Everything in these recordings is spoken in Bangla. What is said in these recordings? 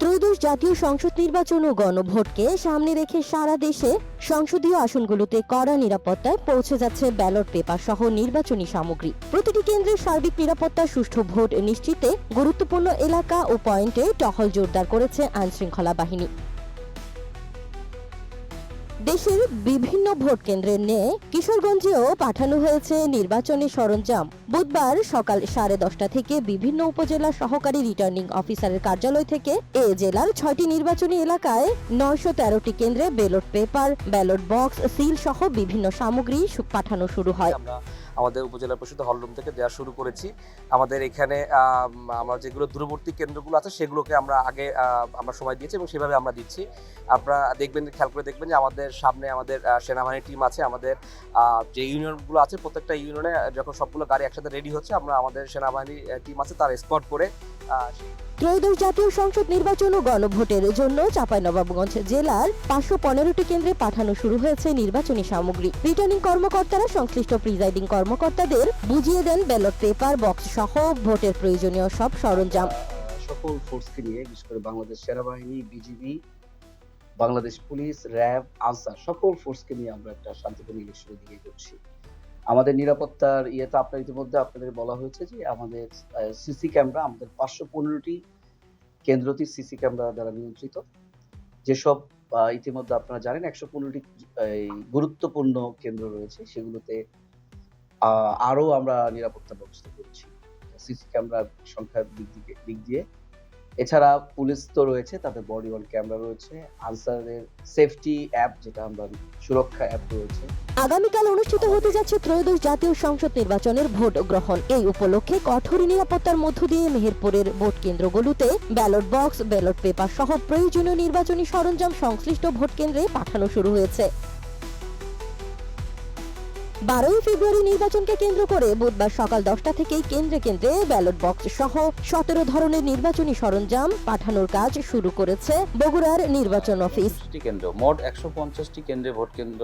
ত্রয়োদশ জাতীয় সংসদ নির্বাচন ও গণভোটকে সামনে রেখে সারা দেশে সংসদীয় আসনগুলোতে কড়া নিরাপত্তায় পৌঁছে যাচ্ছে ব্যালট পেপার সহ নির্বাচনী সামগ্রী। প্রতিটি কেন্দ্রের সার্বিক নিরাপত্তা, সুষ্ঠু ভোট নিশ্চিতে গুরুত্বপূর্ণ এলাকা ও পয়েন্টে টহল জোরদার করেছে আইনশৃঙ্খলা বাহিনী। দেশের বিভিন্ন ভোট কেন্দ্রের নিয়ে কিশোরগঞ্জেও পাঠানো হয়েছে নির্বাচনী সরঞ্জাম। বুধবার সকাল 10:30 থেকে বিভিন্ন উপজেলা সহকারী রিটার্নিং অফিসারের কার্যালয় থেকে এ জেলার 6টি নির্বাচনী এলাকায় 913টি কেন্দ্রে ballot paper, ballot box, seal সহ বিভিন্ন সামগ্রী পাঠানো শুরু হয়। আমাদের উপজেলা পরিষদ হলরুম থেকে দেওয়া শুরু করেছি। আমাদের এখানে আমরা যেগুলো দূরবর্তী কেন্দ্রগুলো আছে সেগুলোকে আমরা আগে আমরা সময় দিয়েছি এবং সেভাবে আমরা দিচ্ছি। আপনারা দেখবেন, খেয়াল করে দেখবেন যে আমাদের সামনে আমাদের সেনাবাহিনী টিম আছে। আমাদের যে ইউনিয়নগুলো আছে প্রত্যেকটা ইউনিয়নে যখন সবগুলো গাড়ি একসাথে রেডি হচ্ছে, আমরা আমাদের সেনাবাহিনী টিম আছে তার স্পট করে। ত্রয়োদশ জাতীয় সংসদ নির্বাচন ও গণভোটের জন্য চাঁপাইনবাবগঞ্জ জেলার 515টি কেন্দ্রে পাঠানো শুরু হয়েছে নির্বাচনী সামগ্রী। রিটার্নিং কর্মকর্তারা সংশ্লিষ্ট প্রিজাইডিং কর্মকর্তাদের বুঝিয়ে দেন ব্যালট পেপার, বক্স সহ ভোটের প্রয়োজনীয় সব সরঞ্জাম। সকল ফোর্সকে নিয়ে, বিশেষ করে বাংলাদেশ সেনাবাহিনী, BGB, Bangladesh police, RAB, answer সকল ফোর্সকে নিয়ে আমরা একটা শান্তিপূর্ণ ইলেকশনের দিকে করছি। আমাদের নিরাপত্তার ইয়েতে আপনার ইতিমধ্যে আপনাদের বলা হয়েছে যে আমাদের সিসি ক্যামেরা, আমাদের 515টি কেন্দ্রটি সিসি ক্যামেরা দ্বারা নিয়ন্ত্রিত। যেসব ইতিমধ্যে আপনারা জানেন 115টি গুরুত্বপূর্ণ কেন্দ্র রয়েছে, সেগুলোতে আরো আমরা নিরাপত্তা ব্যবস্থা করছি সিসি ক্যামেরার সংখ্যার দিক দিয়ে। এছাড়া পুলিশ তো রয়েছে, তাদের বডি ওয়ার্ন ক্যামেরা রয়েছে, আনসারের সেফটি অ্যাপ, যেটা আমরা সুরক্ষা অ্যাপ রয়েছে। আগামীকাল অনুষ্ঠিত হতে যাচ্ছে ত্রয়োদশ জাতীয় সংসদ নির্বাচনের ভোট গ্রহণ। এই উপলক্ষে কঠোর নিরাপত্তার মধ্য দিয়ে মেহেরপুরের ভোট কেন্দ্রগুলোতে ব্যালট বক্স, ব্যালট পেপার সহ প্রয়োজনীয় নির্বাচনী সরঞ্জাম সংশ্লিষ্ট ভোট কেন্দ্রে পাঠানো শুরু হয়েছে। 12 ফেব্রুয়ারি নির্বাচনকে কেন্দ্র করে বুধবার সকাল 10টা থেকেই কেন্দ্রে কেন্দ্রে ব্যালট বক্স সহ 17 ধরনের নির্বাচনী সরঞ্জাম পাঠানোর কাজ শুরু করেছে বগুড়ার নির্বাচন অফিস। মোট 150টি কেন্দ্রে ভোট কেন্দ্র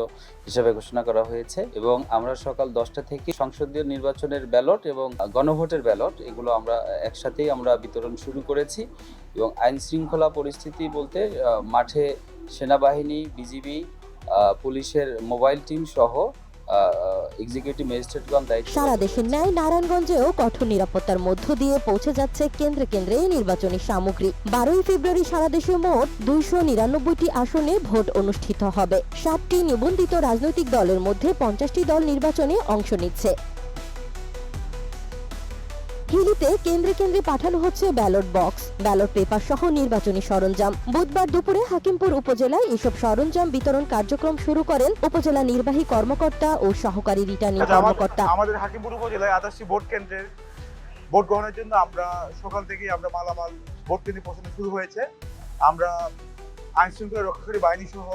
হিসেবে ঘোষণা করা হয়েছে এবং আমরা সকাল 10টা থেকে সংসদীয় নির্বাচনের ব্যালট এবং গণভোটের ব্যালট এগুলো আমরা একসাথেই আমরা বিতরণ শুরু করেছি। এবং আইন শৃঙ্খলা পরিস্থিতি বলতে মাঠে সেনাবাহিনী, বিজিবি, পুলিশের মোবাইল টিম সহ এক্সিকিউটিভ ম্যাজিস্ট্রেটগণ দায়িত্ব। সারা দেশের ন্যায় নারায়ণগঞ্জেও কঠোর নিরাপত্তার মধ্য দিয়ে পৌঁছে যাচ্ছে কেন্দ্রে কেন্দ্রে নির্বাচনী সামগ্রী। 12 ফেব্রুয়ারি সারা দেশে মোট 299টি আসনে ভোট অনুষ্ঠিত হবে। 7টি নিবন্ধিত রাজনৈতিক দলের মধ্যে 50টি দল নির্বাচনে অংশ নিচ্ছে। হিলিতে কেন্দ্রে কেন্দ্রে পাঠানো হচ্ছে ব্যালট বক্স, ব্যালট পেপার সহ নির্বাচনী সরঞ্জাম। বুধবার দুপুরে হাকিমপুর উপজেলায় এসব সরঞ্জাম বিতরণ কার্যক্রম শুরু করেন উপজেলা নির্বাহী কর্মকর্তা ও সহকারী রিটার্নিং কর্মকর্তা। আমাদের হাকিমপুর উপজেলায় 28টি ভোট কেন্দ্রের ভোট গ্রহণের জন্য আমরা সকাল থেকেই আমরা মালামাল ভোট কেন্দ্রে পৌঁছানো শুরু হয়েছে। আমরা আইন শৃঙ্খলা রক্ষাকারী বাহিনী সহ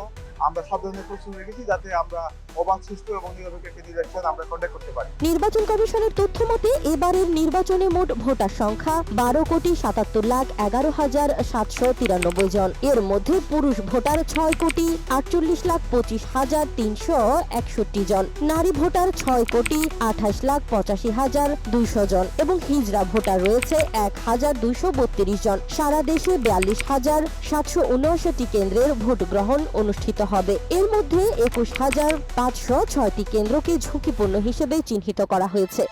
আমরা সব ধরনের প্রস্তুতি রেখেছি যাতে আমরা অবাধ, সুষ্ঠু এবং নিরপেক্ষ একটি নির্বাচন আমরা কন্ডাক্ট করতে পারি। নির্বাচন কমিশনের তথ্য মতে এবারের নির্বাচনে মোট ভোটার সংখ্যা 12,77,11,793 জন। এর মধ্যে পুরুষ ভোটার 6,48,25,361 জন, নারী ভোটার 6,28,85,200 জন এবং হিজড়া ভোটার রয়েছে 1,232 জন। সারা দেশে 42,779টি কেন্দ্রের ভোট গ্রহণ অনুষ্ঠিত হবে। এর মধ্যে 21,506টি কেন্দ্রকে ঝুঁকিপূর্ণ হিসেবে চিহ্নিত করা হয়েছে।